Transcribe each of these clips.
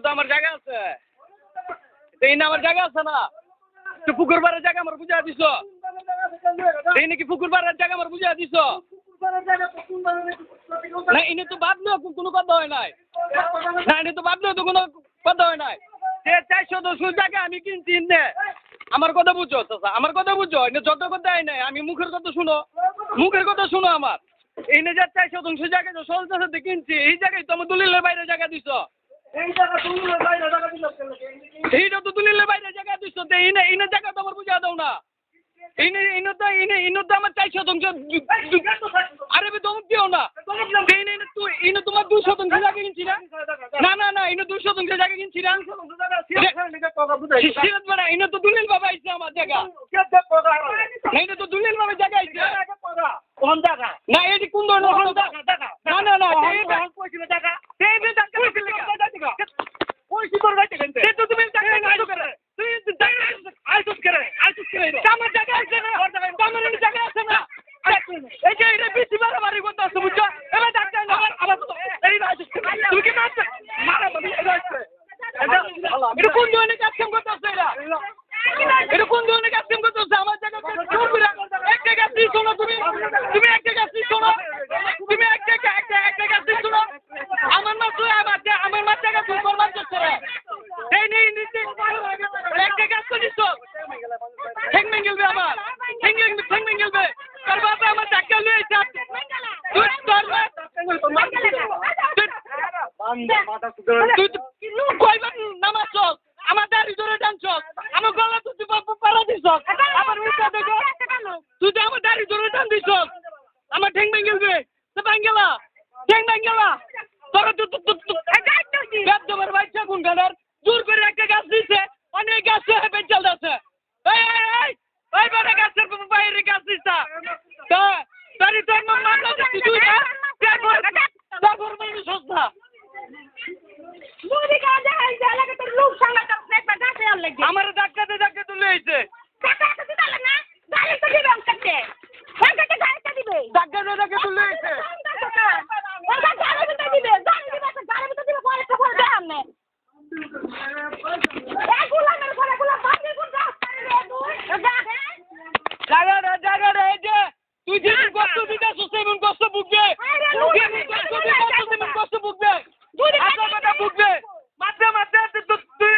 তো আমার জায়গা আছে। এই না আমার জায়গা আছে না? তো পুকুর পাড়ের জায়গা আমার বুঝা দিছ। এই নাকি পুকুর পাড়ের জায়গা আমার বুঝা দিছ। না এনে তো বাদলেও কোনো কথা হয় নাই। না এনে তো বাদলেও তো কোনো কথা হয় নাই। 410 জায়গা আমি কিনছি নে। আমার কথা বুঝো চাচা, আমার কথা বুঝো। এনে যত কথা হয় নাই, আমি মুখের কথা শুনো। মুখের কথা শুনো আমার। এনে যে 410 জায়গা যে সলতে কিনছি, এই জায়গায় তো আমার দলিলের বাইরে জায়গা দিছ। এইটা তো দলিলের বাইরে জায়গা দিছ। এনে জায়গা তো আমার বুঝা দাও না। ইনো তো আমার 400 আরে বে দম দিও না। ইনো তোমার 200 জায়গা কিনছি না। না ইনো 200 জায়গা কিনছি না। ইনো তো দুলিল বাবা আইছে আমার জায়গা। ইনো তো দুলিল বাবা জায়গা আইছে। কোন জায়গা? না এই কোন ধরনের জায়গা? না এটা কইছিল জায়গা। এই যে জায়গা কইছি তোর গাইতে কেনতে? এ তো তুমি জায়গা না করে। তুই জায়গা আইছস করে। আমার জায়গা আছে না। আমার জায়গা আছে না। এই যে এটা বেশি মারামারি করতেছ বুঝছো? এবার ডাক্তার আবার এই রাইছস। তুই কি মারছ? মারামারি রাইছস। এটা কোন ধরনের কাজ করতেছ এরা? এটা কোন ধরনের কাজ করতেছ? আমার জায়গা এক জায়গা তুই শোনো তুমি এক জায়গা তুই শোনো। তুমি এক জায়গা তুই শোনো। আমার মা জায়গা তুই বলবার করছ রে। এই নেই নিচে এক জায়গা করিস। ঠেং মেঙ্গেলবে আমার। ঠেং মেঙ্গেলবে। তোর বাবা আমার টাকা লয়ে যাচ্ছে। তুই তোর তুই কইবার নামাজ আমার দাড়ি ধরে টানছস। আমার গলা তুই পাড়া দিছস। আবার উঠা দেখো। তুই তো আমার দাড়ি ধরে টান দিছস। আমার ঠেং মেঙ্গেলবে। তো বাঙ্গেলা। ঠেং বাঙ্গেলা। তোর বেদবার বাচ্চা কোন গানার জোর করে একটা গাছ দিছে। অনেক গাছ বেচাল আছে। এই বড় গাছের বাইরে গাছ দিছা। তারি তোর মামলা দিছি তুই না। তারপর মানে সস্তা। মুদি কাজে আইছে লাগে তোর লোক সালাটা একবার গাছে আর লাগে। আমার ডাক্তার তুলে আইছে। টাকা তো দিলে না। গাড়ি তো দিবে আমাকে। আমাকে গাড়িটা দিবে। ডাক্তার তুলে আইছে। ওটা গাড়ি তো দিবে। গাড়ি তো দিবে পরে তো করে দে আমনে। এগুলা মেরে গুলা বাকি কোন রাস্তা রে তুই? জায়গা রে এই যে তুই যে কষ্ট দিতাছ সেমন কষ্ট বুঝবে। কষ্ট বুঝবে। কথা বুঝবে। মাত্র তুই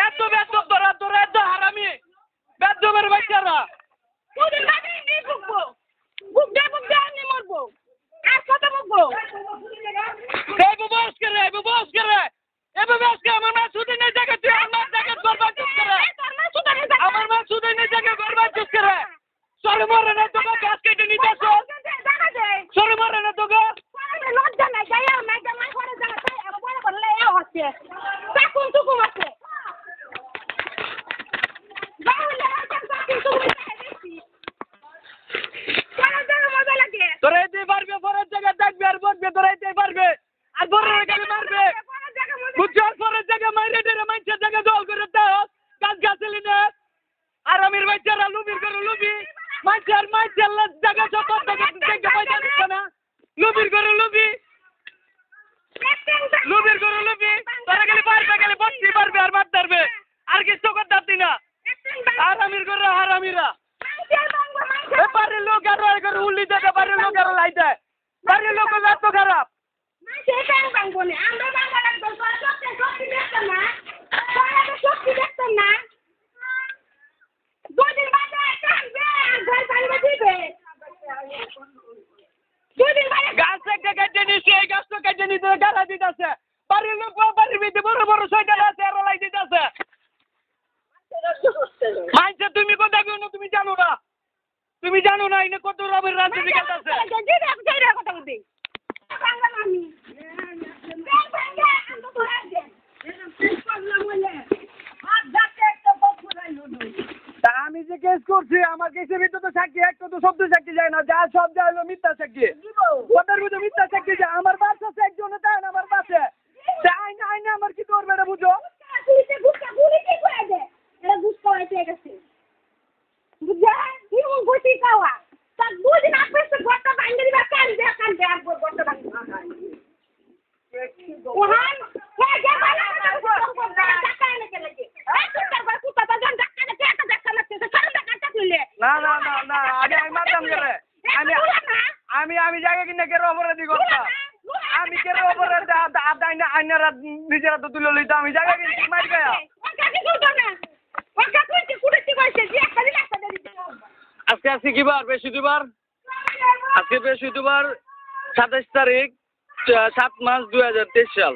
এত ব্যস্ত তোরা এত হারামি। বেদমের বাচ্চারা। তুই লাগে নি বুকবো। বুকদে আমি মরবো। আর কত বুকবো? এই বস করে। আমার মা সুদে নেই জায়গা তুই আমার জায়গা বরবাদ করে। আমার মা সুদে নেই জায়গা বরবাদ করে। সরে মরে না তোকে গাছ কেটে নিতেছ। সরে মরে না তোকে। লজ্জা নাই গায়া নাই জামাই করে জায়গা তাই আর বড় বললে এ হচ্ছে। তাকুন তুকুম আছে। গাউলে জায়গা তুকুম আছে। জায়গা মজা লাগে। তোরা এতে পারবে পরের জায়গায় দেখবি আর বলবে তোরা এতে পারবে। আর পরের জায়গায় মারবে। বুঝছো পরের জায়গায় মাইরে ডেরে মাইছে জায়গা দল করে দাও। গাছলি না। আর আমির বাচ্চারা লুবির করে লুবি। মাইচার জায়গা সব জায়গা পয়সা দিচ্ছে না। লুবির করে লুবি। তোরা গেলে বসতে পারবে আর মারতে পারবে। আর কিছু করতে পারতি না। আর আমির করে হারামিরা। বাড়ির লোক আরো করে উল্লি দেয়। বাড়ির লোক আরো লাই দেয়। বাড়ির লোক এত খারাপ। গাছ একটা কেটে নিচ্ছে। এই গাছটা কেটে নিতে গালা দিতেছে। বাড়ির লোক বাড়ির ভিতরে বড় শয়তান আছে আরো লাই দিতেছে। মাইছে তুমি কথা কেউ না তুমি জানো না। এনে কত রবের রাজনীতি খেলতেছে। আমি যে কেস করছি আমার কেসের ভিতরে তো সাক্ষী একটা তো শব্দ সাক্ষী যায় না। যা সব যা হলো মিথ্যা সাক্ষী। ওদের ভিতরে মিথ্যা সাক্ষী যায়। আমার বাচ্চা আছে একজনে দেয় না আমার বাচ্চা। আইনে আমার কি করবে এটা বুঝো। বুঝা না না না না আগে আমি মারতাম গেলে আমি জায়গা কিনে কেরো অপরাধী করতাম আমি কেরো অপরাধী আইনারা নিজেরা তো তুলে লইতাম আমি জায়গা কিনে মার গায়া আজকে কি বার বৃহস্পতিবার আজকে বৃহস্পতিবার 27 তারিখ 7 মাস 2023 সাল